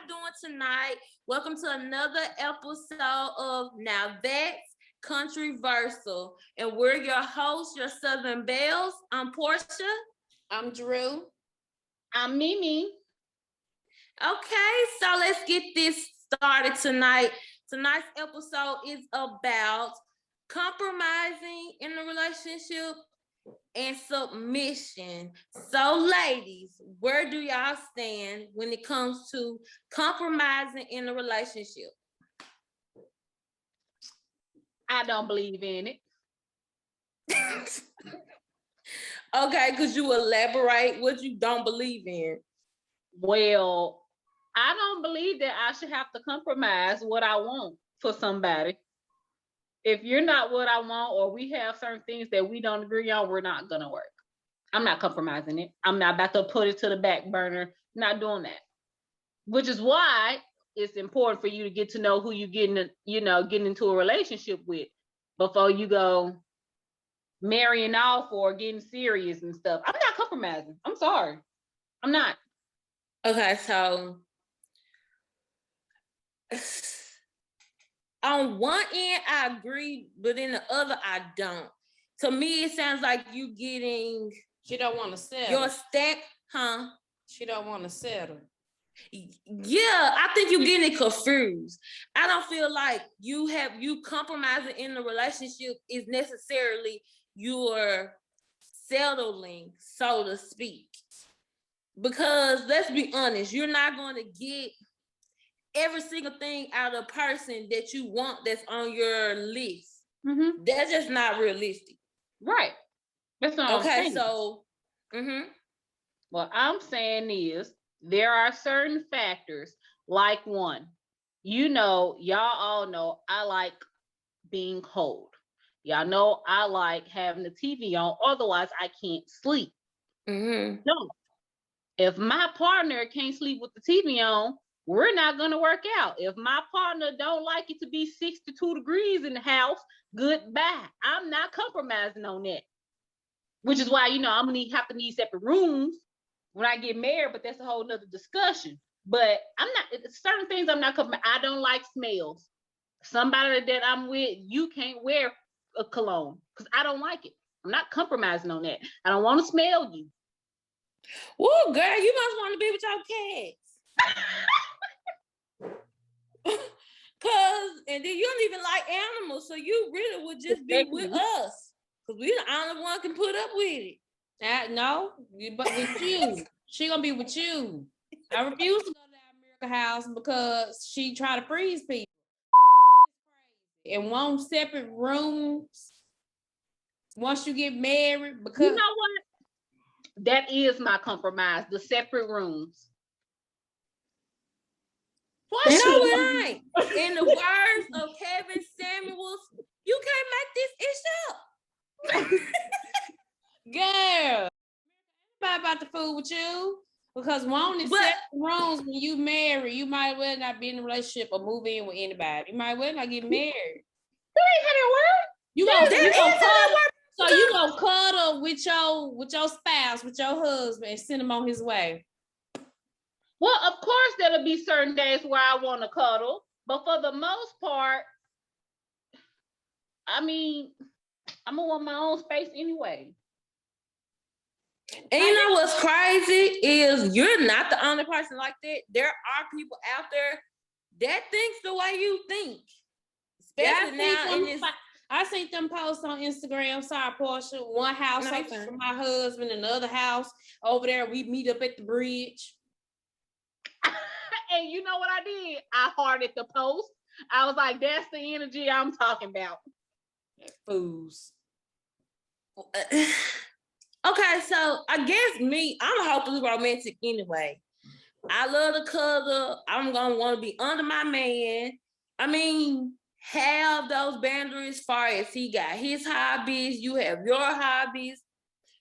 y'all doing tonight? Welcome to another episode of Now That's Controversial. And we're your hosts, your Southern Bells. I'm Portia. I'm Drew. I'm Mimi. Okay, so let's get this started tonight. Tonight's episode is about compromising in a relationship and submission. So, ladies, where do y'all stand when it comes to compromising in a relationship? I don't believe in it. Okay, could you elaborate what you don't believe in? Well, I don't believe that I should have to compromise what I want for somebody. If you're not what I want, or we have certain things that we don't agree on, we're not gonna work. I'm not compromising it. I'm not about to put it to the back burner. Not doing that. Which is why it's important for you to get to know who you getting into a relationship with before you go marrying off or getting serious and stuff. I'm not compromising. I'm sorry. I'm not. Okay, so on one end I agree, but in the other I don't. To me, it sounds like you getting She don't want to settle. your stack, huh? She don't want to settle. Yeah, I think you're getting confused. I don't feel like you compromising in the relationship is necessarily you're settling, so to speak. Because let's be honest, you're not going to get every single thing out of a person that you want that's on your list. Mm-hmm. That's just not realistic. Right. That's not okay. I'm saying. So, what I'm saying is there are certain factors, like one, y'all all know I like being cold. Y'all know I like having the TV on, otherwise I can't sleep. No. If my partner can't sleep with the TV on, we're not going to work out. If my partner don't like it to be 62 degrees in the house, goodbye. I'm not compromising on that. Which is why, I'm going to have to need separate rooms when I get married, but that's a whole nother discussion. But I'm not, certain things I'm not compromising. I don't like smells. Somebody that I'm with, you can't wear a cologne because I don't like it. I'm not compromising on that. I don't want to smell you. Whoa, girl, you must want to be with your cats. And then you don't even like animals, so you really would just be with us. Because we the only one can put up with it. No, but with you. She gonna be with you. I refuse to go to that America house because she try to freeze people. And want separate rooms once you get married. Because you know what? That is my compromise, the separate rooms. No, it ain't. In the words of Kevin Samuels, you can't make this issue. Girl, anybody about to fool with you? Because wanting separate rooms when you marry, you might well not be in a relationship or move in with anybody. You might well not get married. That ain't how that work. You gonna cuddle with your spouse, with your husband, and send him on his way. Well, of course, there'll be certain days where I want to cuddle, but for the most part, I mean, I'm gonna want my own space anyway. And you know what's crazy is you're not the only person like that. There are people out there that thinks the way you think. Especially now in this. I seen them posts on Instagram. Sorry, Portia. One house for my husband, and the other house over there. We meet up at the bridge. And you know what I did? I hearted the post. I was like, that's the energy I'm talking about. Fools. Okay, so I guess I'm hopelessly romantic anyway. I love to cuddle. I'm going to want to be under my man. I mean, have those boundaries as far as he got his hobbies, you have your hobbies.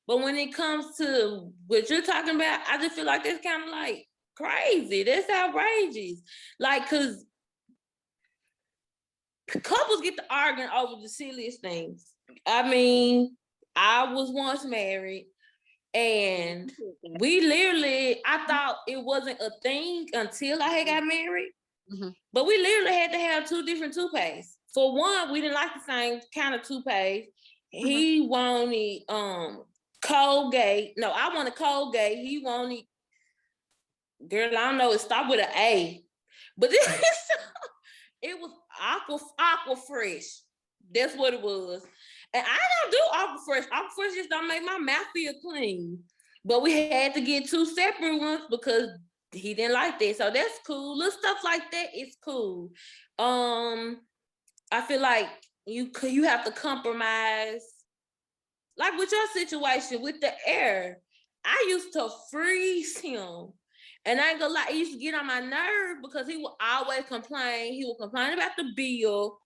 But when it comes to what you're talking about, I just feel like that's kind of like crazy. That's outrageous. Like, because couples get to arguing over the silliest things. I mean, I was once married. And we literally, I thought it wasn't a thing until I had got married. Mhm. But we literally had to have 2 different toothpastes. For one, we didn't like the same kind of toothpaste. He wanted Colgate. No, I wanted Colgate. He wanted, girl, I don't know, it stopped with an A. But it was Aqua Fresh. That's what it was. And I don't do Aqua Fresh. Aqua Fresh just don't make my mouth feel clean. But we had to get 2 separate ones because he didn't like that. So that's cool. Little stuff like that is cool. I feel like you have to compromise. Like with your situation with the air, I used to freeze him. And I ain't gonna lie, it used to get on my nerve because he would always complain. He would complain about the bill.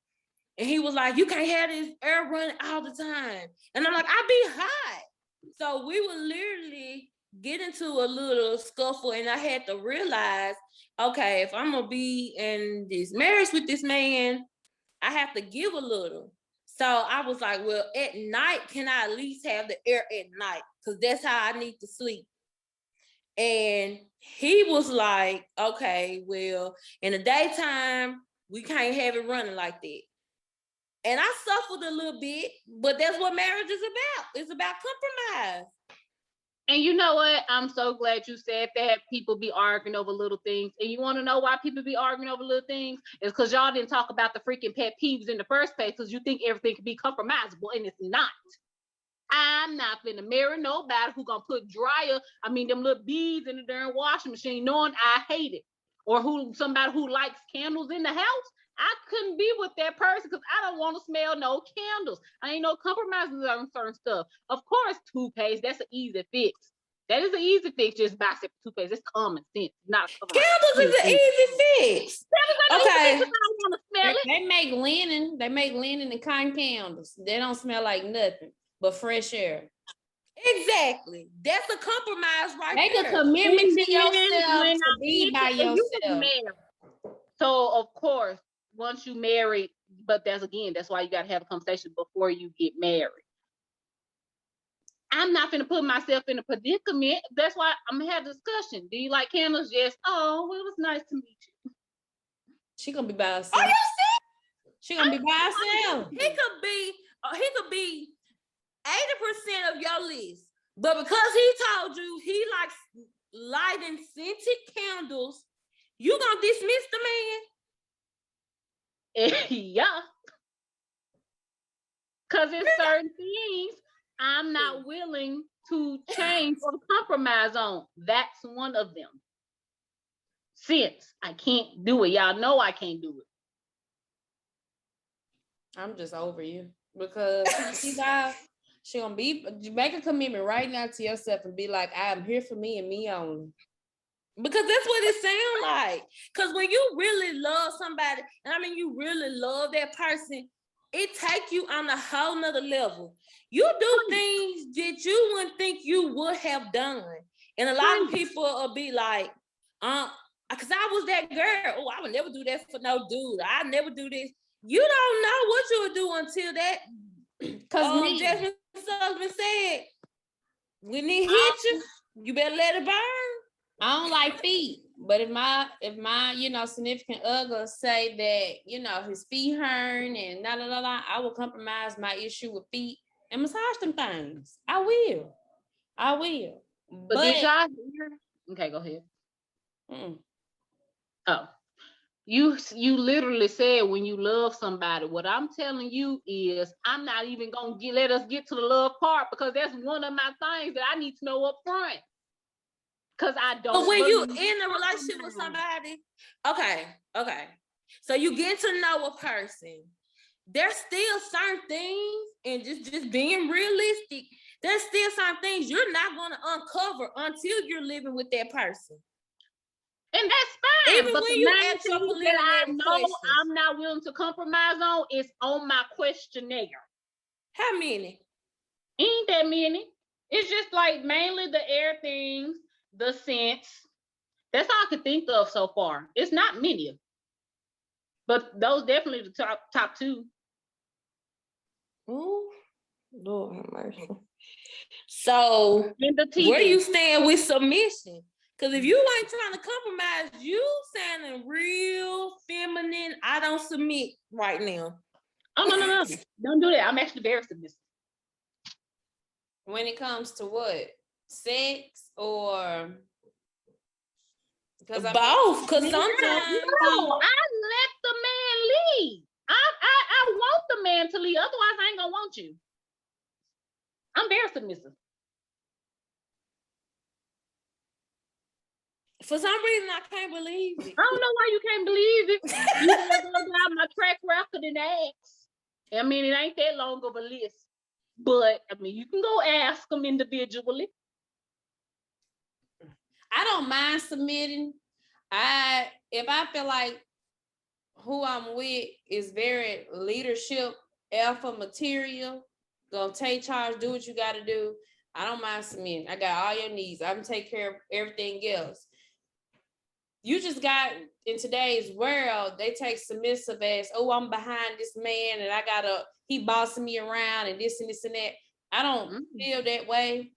And he was like, you can't have this air running all the time. And I'm like, I be hot. So we would literally get into a little scuffle, and I had to realize, okay, if I'm gonna be in this marriage with this man, I have to give a little. So I was like, well, at night, can I at least have the air at night? Because that's how I need to sleep. And he was like, okay, well, in the daytime, we can't have it running like that. And I suffered a little bit, but that's what marriage is about. It's about compromise. And you know what? I'm so glad you said that. People be arguing over little things. And you want to know why people be arguing over little things? It's because y'all didn't talk about the freaking pet peeves in the first place, because you think everything can be compromisable, and it's not. I'm not finna marry nobody who gonna put them little beads in the darn washing machine, knowing I hate it. Or somebody who likes candles in the house. I couldn't be with that person because I don't want to smell no candles. I ain't no compromises on certain stuff. Of course, toothpaste, that's an easy fix. That is an easy fix, just buy separate toothpaste. It's common sense. Not candles is an easy fix. Okay. I don't want to smell it. They make linen. They make linen and cotton candles. They don't smell like nothing but fresh air. Exactly. That's a compromise right Make there. a commitment to yourself to be by yourself. So, of course, once you marry, but that's why you got to have a conversation before you get married. I'm not going to put myself in a predicament. That's why I'm going to have a discussion. Do you like candles? Yes. Oh, well, it was nice to meet you. She going to be by herself. Are you serious? She going to be by herself. He could be 80% of your list. But because he told you he likes lighting scented candles, you going to dismiss the man? Yeah. Because it's certain things I'm not willing to change or compromise on. That's one of them. Since I can't do it. Y'all know I can't do it. I'm just over you. Because she gonna make a commitment right now to yourself and be like, I am here for me and me only. Because that's what it sounds like. Because when you really love somebody, and I mean you really love that person, it take you on a whole nother level. You do things that you wouldn't think you would have done. And a lot of people will be like, because I was that girl. Oh, I would never do that for no dude. I never do this. You don't know what you'll do until that. Because Jasmine Sullivan said, when it hits you, you better let it burn. I don't like feet, but if my significant other say that, his feet hurt and I will compromise my issue with feet and massage them things. I will. But did y'all hear? Okay, go ahead. Oh, you literally said when you love somebody. What I'm telling you is I'm not even gonna let us get to the love part, because that's one of my things that I need to know up front. Because I don't. But when you in a relationship with somebody, okay. So you get to know a person. There's still certain things, and just being realistic, there's still some things you're not gonna uncover until you're living with that person. And that's fine. Even but when you ask your preliminary I know questions. I'm not willing to compromise on is on my questionnaire. How many? Ain't that many. It's just like mainly the air things, the scents. That's all I can think of so far. It's not many. But those definitely the top two. Ooh, Lord have mercy. So In the where do TV. you stand with submission? Because if you ain't trying to compromise, you sounding real feminine. I don't submit right now. Oh no. Don't do that. I'm actually very submissive. When it comes to what? Sex or because Both. Because sometimes No, I let the man lead. I want the man to lead. Otherwise, I ain't gonna want you. I'm very submissive. for some reason I can't believe it. I don't know why you can't believe it. You gotta go down my track record and ask. I mean, it ain't that long of a list. But I mean, you can go ask them individually. I don't mind submitting. If I feel like who I'm with is very leadership alpha material, gonna take charge, do what you gotta do. I don't mind submitting. I got all your needs. I'm gonna take care of everything else. You just got in today's world, they take submissive as, oh, I'm behind this man and he bossing me around and this and this and that. I don't feel that way.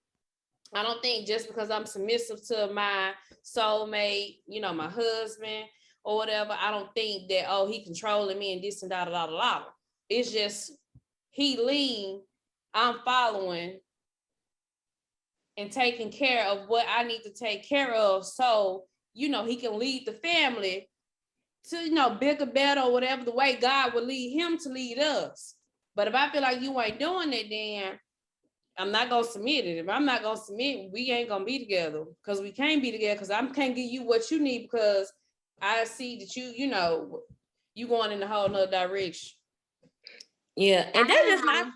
I don't think just because I'm submissive to my soulmate, my husband or whatever, I don't think that, oh, he controlling me and this and da. It's just he lead, I'm following and taking care of what I need to take care of. So, he can lead the family to, bigger, better, or whatever the way God will lead him to lead us. But if I feel like you ain't doing it, then I'm not gonna submit it. If I'm not gonna submit, we ain't gonna be together because we can't be together because I can't give you what you need because I see that you going in a whole nother direction. Yeah, and that's just my.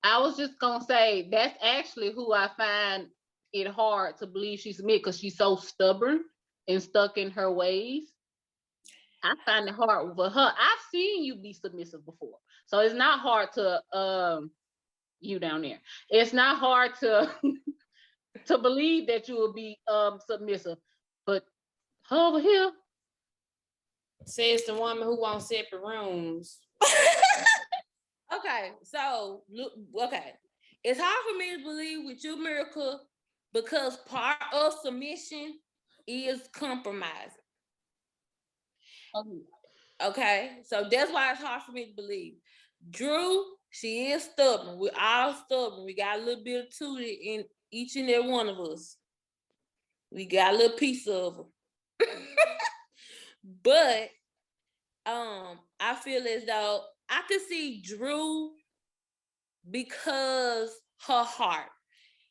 I was just gonna say that's actually who I find it hard to believe she submit because she's so stubborn and stuck in her ways. I find it hard for her. I've seen you be submissive before, so it's not hard to you down there. It's not hard to to believe that you will be submissive, but her over here says the woman who wants separate rooms. Okay, so it's hard for me to believe with you, Miracle, because part of submission is compromising. Okay, so that's why it's hard for me to believe. Drew, she is stubborn. We're all stubborn. We got a little bit of Tootie in each and every one of us. We got a little piece of her. But I feel as though I could see Drew because her heart.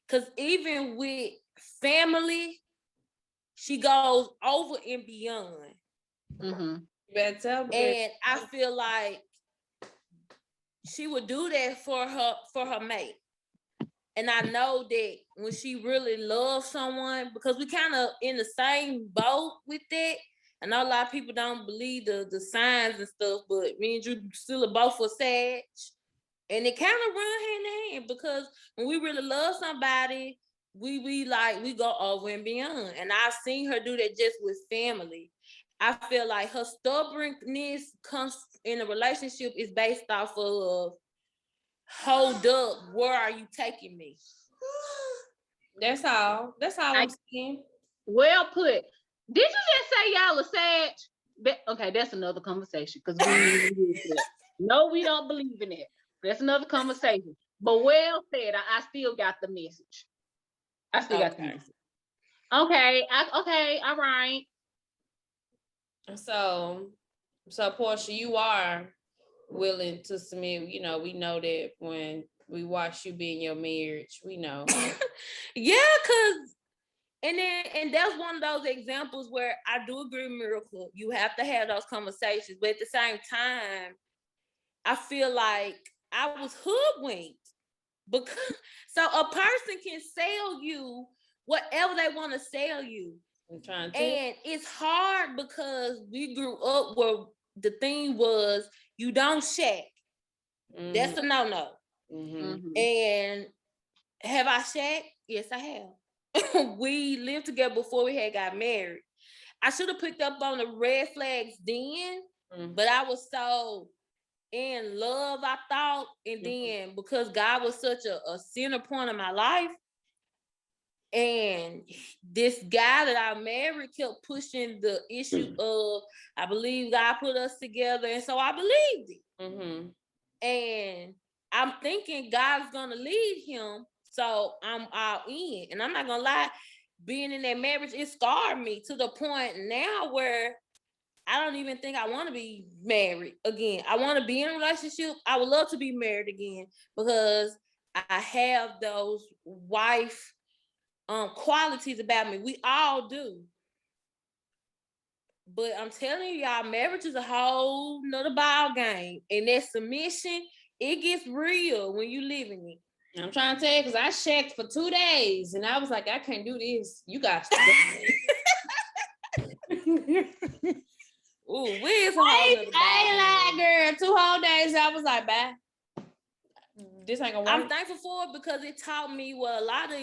Because even with family, she goes over and beyond. You better tell me. And I feel like she would do that for her mate. And I know that when she really loves someone, because we kind of in the same boat with that. I know a lot of people don't believe the signs and stuff, but me and Drew still are both for Sag. And it kind of run hand in hand because when we really love somebody, we go over and beyond. And I've seen her do that just with family. I feel like her stubbornness comes in a relationship is based off of, hold up, where are you taking me? That's all I'm saying. Well put. Did you just say y'all are Sag? Okay, that's another conversation because no, we don't believe in it. That's another conversation. But well said. I still got the message. I still got the message. Okay. All right. So Portia, you are willing to submit. We know that when we watch you be in your marriage, we know. Yeah, and that's one of those examples where I do agree, Miracle. You have to have those conversations, but at the same time, I feel like I was hoodwinked because so a person can sell you whatever they want to sell you. And it's hard because we grew up where the thing was you don't shack. Mm-hmm. That's a no-no. Mm-hmm. And have I shacked? Yes, I have. We lived together before we had got married. I should have picked up on the red flags then, but I was so in love, I thought, and then because God was such a center point of my life, and this guy that I married kept pushing the issue of, I believe God put us together, and so I believed it. Mm-hmm. And I'm thinking God's gonna lead him, so I'm all in. And I'm not gonna lie, being in that marriage, it scarred me to the point now where I don't even think I want to be married again. I want to be in a relationship. I would love to be married again because I have those wife qualities about me. We all do. But I'm telling y'all, marriage is a whole nother ball game. And that submission, it gets real when you live in it. I'm trying to tell you, because I checked for 2 days and I was like, I can't do this. You got to. Ooh, where's a whole I nother ball ain't game? lying, girl. 2 whole days, I was like, bye. This ain't gonna work. I'm thankful for it because it taught me what a lot of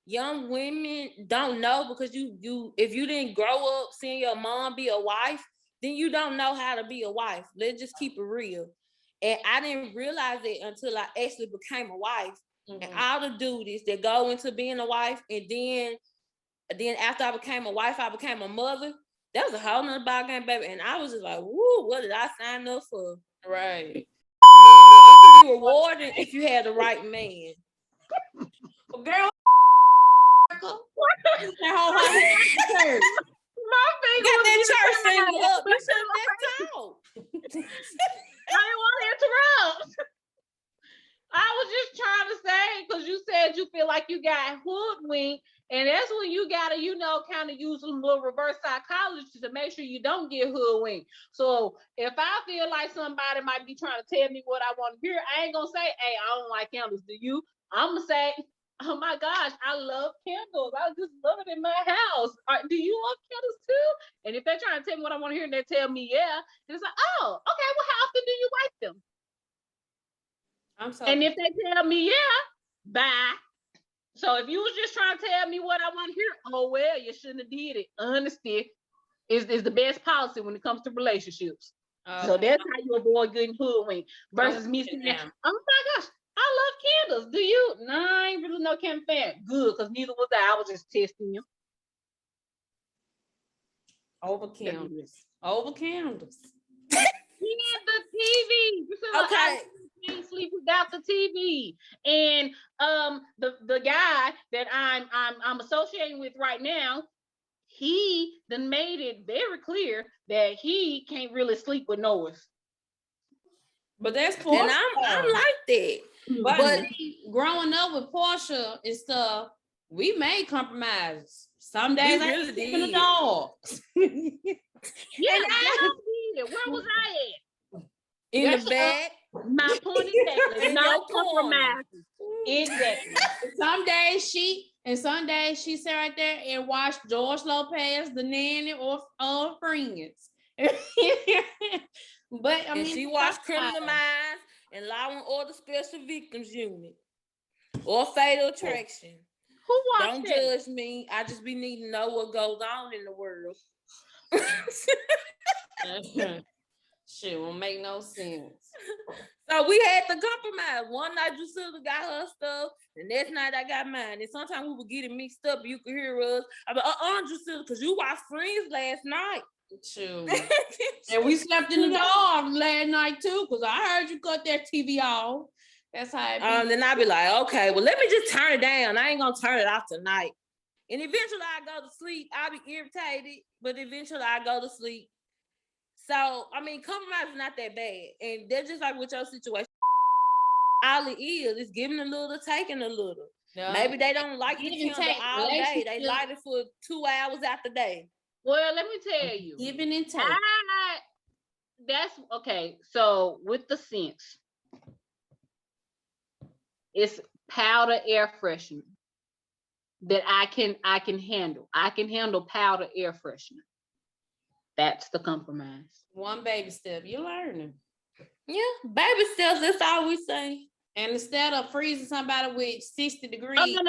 young women don't know, because you if you didn't grow up seeing your mom be a wife, then you don't know how to be a wife. Let's just keep it real. And I didn't realize it until I actually became a wife. Mm-hmm. And all the duties that go into being a wife, and then after I became a wife, I became a mother. That was a whole nother ball game, baby. And I was just like, woo, what did I sign up for? Right. It can be rewarding if you had the right man. Well, girl, that whole church. My finger Got was that getting church tired. finger up. You should have let go. I didn't want to interrupt. I was just trying to say, because you said you feel like you got hoodwinked, and that's when you gotta, kind of use a little reverse psychology to make sure you don't get hoodwinked. So if I feel like somebody might be trying to tell me what I want to hear, I ain't gonna say, hey, I don't like candles. Do you? I'm gonna say, oh my gosh, I love candles. I just love it in my house. Do you love candles too? And if they're trying to tell me what I want to hear and they tell me yeah, it's like, oh, okay, well, how often do you like them? And if they tell me yeah, bye. So if you was just trying to tell me what I want to hear, oh well, you shouldn't have did it. Honesty is the best policy when it comes to relationships. So that's how you avoid getting hoodwinked versus me saying, oh my gosh, I love candles. Do you? No, I ain't really no candle fan. Good, because neither was I. I was just testing you. Over candles. Over candles. And the TV. You feel like I can't sleep without the TV. And the guy that I'm associating with right now, he then made it very clear that he can't really sleep with noise. But that's Portia. And I'm like that. But growing up with Portia and stuff, we made compromises. Some days I really sleep in the did. dogs. Yeah, where was I at? In the back. My point exactly. In Not your corner. compromises. Exactly. Some days she sat right there and watched George Lopez, The Nanny, or Friends. But I mean, she watched Criminal Minds and Law and Order Special Victims Unit or Fatal Attraction. Who watched Don't judge me. I just be needing to know what goes on in the world. Shit won't make no sense. So we had to compromise. One night Drusilla got her stuff, the next night I got mine. And sometimes we would get it mixed up. You could hear us. I'm like, Drusilla, because you watched Friends last night. True. And we slept in the dark last night too, because I heard you cut that TV off. That's how it be. Then I'd be like, okay, well, let me just turn it down. I ain't gonna turn it off tonight. And eventually I go to sleep. I'll be irritated, but eventually I go to sleep. So, I mean, compromise is not that bad. And they're just like with your situation. All it is giving a little, taking a little. No. Maybe they don't like the candle all day. They light it for 2 hours out the day. Well, let me tell you. Giving and taking. That's okay. So with the scents, it's powder air freshener that I can handle. I can handle powder air freshener. That's the compromise. One baby step. You're learning. Yeah, baby steps. That's all we say. And instead of freezing somebody with 60 degrees. Oh, no.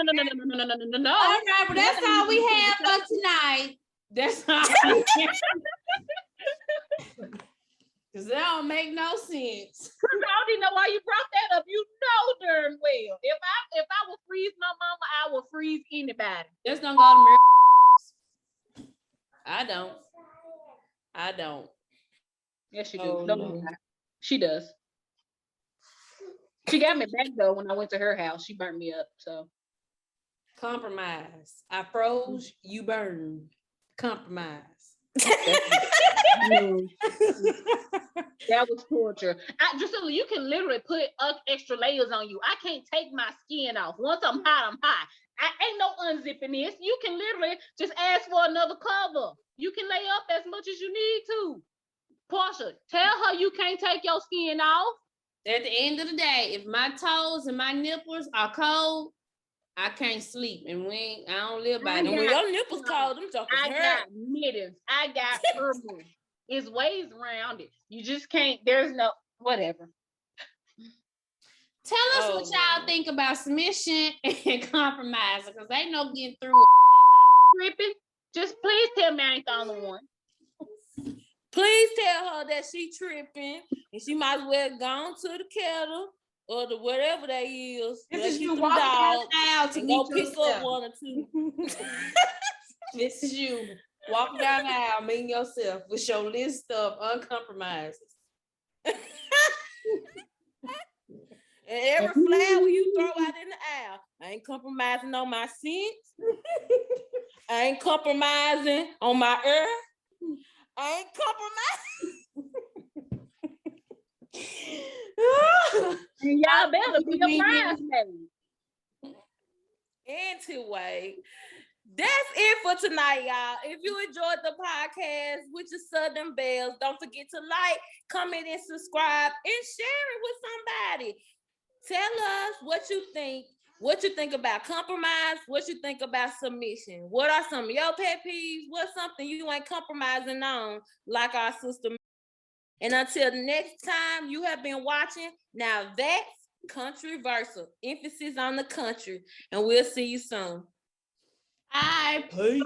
All right, but that's all we have for tonight. That's all. Cause that don't make no sense. I don't even know why you brought that up. You know darn well. If I would freeze my mama, I would freeze anybody. Just don't go to Mary. I don't. Yes, she do. Oh, Don't no. lie. She does. She got me back though when I went to her house. She burnt me up. So Compromise. I froze, you burned. Compromise. no, that was torture. You can literally put extra layers on you. I can't take my skin off. Once I'm hot, I'm hot. I ain't no unzipping this. You can literally just ask for another cover. You can lay up as much as you need to. Portia, tell her you can't take your skin off. At the end of the day, if my toes and my nipples are cold, I can't sleep. And I don't live by And them. when your nipples cold, them jokers I hurt. got mittens. I got herbal. It's ways around it. You just can't. There's no whatever. Tell us Oh, what y'all no. think about submission and compromising, because they know getting through it. Tripping. Just please tell me I ain't the only one. Please tell her that she tripping and she might as well go on to the kettle or the whatever they is. This Let's is get you them walking down dogs the aisle to and meet go pick yourself. up one or two. This is you walking down the aisle, meeting yourself with your list of uncompromises. And every flower you throw out in the aisle, I ain't compromising on my sense. I ain't compromising on my earth. I ain't compromising. And y'all better be a bridesmaid. Anyway, that's it for tonight, y'all. If you enjoyed the podcast with your Southern Bells, don't forget to like, comment, and subscribe, and share it with somebody. Tell us what you think. What you think about compromise? What you think about submission? What are some of your pet peeves? What's something you ain't compromising on, like our sister? And until next time, you have been watching. Now that's Countryversal. Emphasis on the country. And we'll see you soon. Bye. Bye.